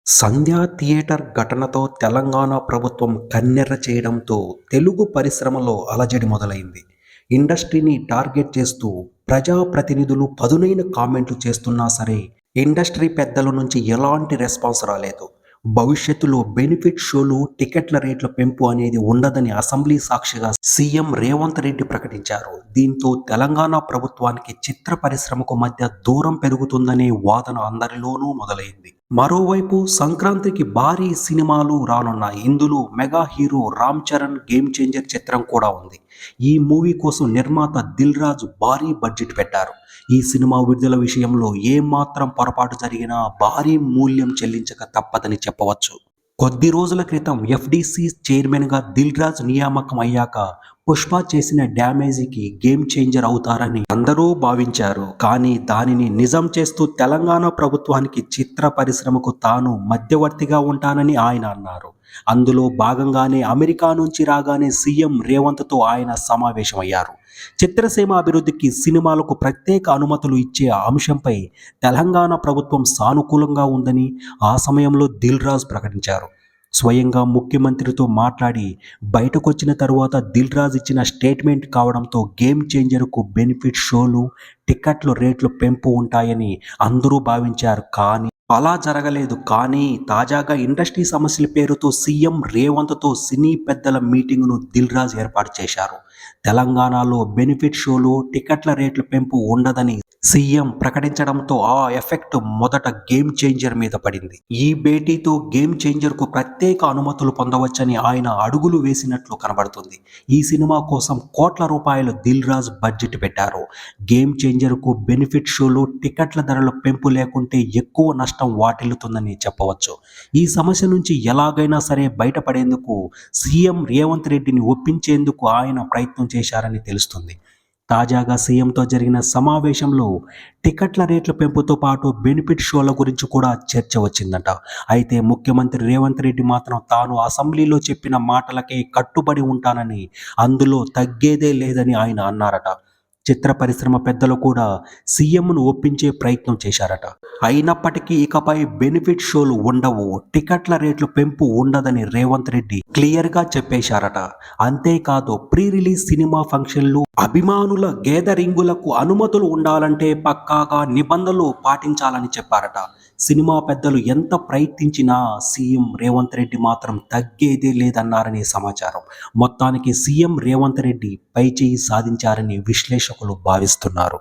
సంధ్యా theatre ఘటనతో తెలంగాణ ప్రభుత్వం కన్నెర్ర చేయడంతో తెలుగు పరిశ్రమలో అలజడి మొదలైంది. ఇండస్ట్రీని టార్గెట్ చేస్తూ ప్రజాప్రతినిధులు పదునైన కామెంట్లు చేస్తున్నా సరే, ఇండస్ట్రీ పెద్దల నుంచి ఎలాంటి రెస్పాన్స్ రాలేదు. భవిష్యత్తులో బెనిఫిట్ షోలు, టికెట్ల రేట్ల పెంపు అనేది ఉండదని అసెంబ్లీ సాక్షిగా సీఎం రేవంత్ రెడ్డి ప్రకటించారు. దీంతో తెలంగాణ ప్రభుత్వానికి చిత్ర పరిశ్రమకు మధ్య దూరం పెరుగుతుందనే వాదన అందరిలోనూ మొదలైంది. మరోవైపు సంక్రాంతికి భారీ సినిమాలు రానున్నాయి. ఇందులో mega hero Ram Charan game changer చిత్రం కూడా ఉంది. ఈ మూవీ కోసం నిర్మాత దిల్ రాజు భారీ బడ్జెట్ పెట్టారు. ఈ సినిమా విడుదల విషయంలో ఏమాత్రం పొరపాటు జరిగినా భారీ మూల్యం చెల్లించక తప్పదని చెప్పవచ్చు. కొద్ది రోజుల క్రితం ఎఫ్డిసి చైర్మన్గా దిల్ రాజు నియామకం అయ్యాక పుష్ప చేసిన డ్యామేజీకి గేమ్ చేంజర్ అవుతారని అందరూ భావించారు. కానీ దానిని నిజం చేస్తూ తెలంగాణ ప్రభుత్వానికి చిత్ర పరిశ్రమకు తాను మధ్యవర్తిగా ఉంటానని ఆయన అన్నారు. అందులో భాగంగానే అమెరికా నుంచి రాగానే సీఎం రేవంత్తో ఆయన సమావేశమయ్యారు. చిత్రసీమ అభివృద్ధికి, సినిమాలకు ప్రత్యేక అనుమతులు ఇచ్చే అంశంపై తెలంగాణ ప్రభుత్వం సానుకూలంగా ఉందని ఆ సమయంలో దిల్ రాజు ప్రకటించారు. స్వయంగా ముఖ్యమంత్రితో మాట్లాడి బయటకొచ్చిన తరువాత దిల్ రాజు ఇచ్చిన స్టేట్మెంట్ కావడంతో గేమ్ చేంజర్కు బెనిఫిట్ షోలు, టికెట్ల రేట్లు పెంపు ఉంటాయని అందరూ భావించారు. కానీ అలా జరగలేదు. కానీ తాజాగా ఇండస్ట్రీ సమస్యల పేరుతో సీఎం రేవంత్తో సినీ పెద్దల మీటింగ్ను దిల్ రాజు ఏర్పాటు చేశారు. తెలంగాణలో బెనిఫిట్ షోలు, టికెట్ల రేట్ల పెంపు ఉండదని సీఎం ప్రకటించడంతో ఆ ఎఫెక్ట్ మొదట గేమ్ చేంజర్ మీద పడింది. ఈ భేటీతో గేమ్ చేంజర్కు ప్రత్యేక అనుమతులు పొందవచ్చని ఆయన అడుగులు వేసినట్లు కనబడుతుంది. ఈ సినిమా కోసం కోట్ల రూపాయలు దిల్ రాజు బడ్జెట్ పెట్టారు. గేమ్ చేంజర్కు బెనిఫిట్ షోలు, టికెట్ల ధరల పెంపు లేకుంటే ఎక్కువ నష్టం వాటిల్లుతుందని చెప్పవచ్చు. ఈ సమస్య నుంచి ఎలాగైనా సరే బయటపడేందుకు సీఎం రేవంత్ రెడ్డిని ఒప్పించేందుకు ఆయన ప్రయత్నం చేశారని తెలుస్తుంది. తాజాగా సీఎంతో జరిగిన సమావేశంలో టికెట్ల రేట్ల పెంపుతో పాటు బెనిఫిట్ షోల గురించి కూడా చర్చ వచ్చిందట. అయితే ముఖ్యమంత్రి రేవంత్ రెడ్డి మాత్రం తాను అసెంబ్లీలో చెప్పిన మాటలకే కట్టుబడి ఉంటానని, అందులో తగ్గేదే లేదని ఆయన అన్నారట. చిత్ర పరిశ్రమ పెద్దలు కూడా సీఎంను ఒప్పించే ప్రయత్నం చేశారట. అయినప్పటికీ ఇకపై బెనిఫిట్ షోలు ఉండవు, టికెట్ల రేట్లు పెంపు ఉండదని రేవంత్ రెడ్డి క్లియర్గా చెప్పేశారట. అంతేకాదు, ప్రీ రిలీజ్ సినిమా ఫంక్షన్లు, అభిమానుల గేదరింగులకు అనుమతులు ఉండాలంటే పక్కాగా నిబంధనలు పాటించాలని చెప్పారట. సినిమా పెద్దలు ఎంత ప్రయత్నించినా సీఎం రేవంత్ రెడ్డి మాత్రం తగ్గేదే లేదన్నారని సమాచారం. మొత్తానికి సీఎం రేవంత్ రెడ్డి పైచేయి సాధించారని విశ్లేషకులు భావిస్తున్నారు.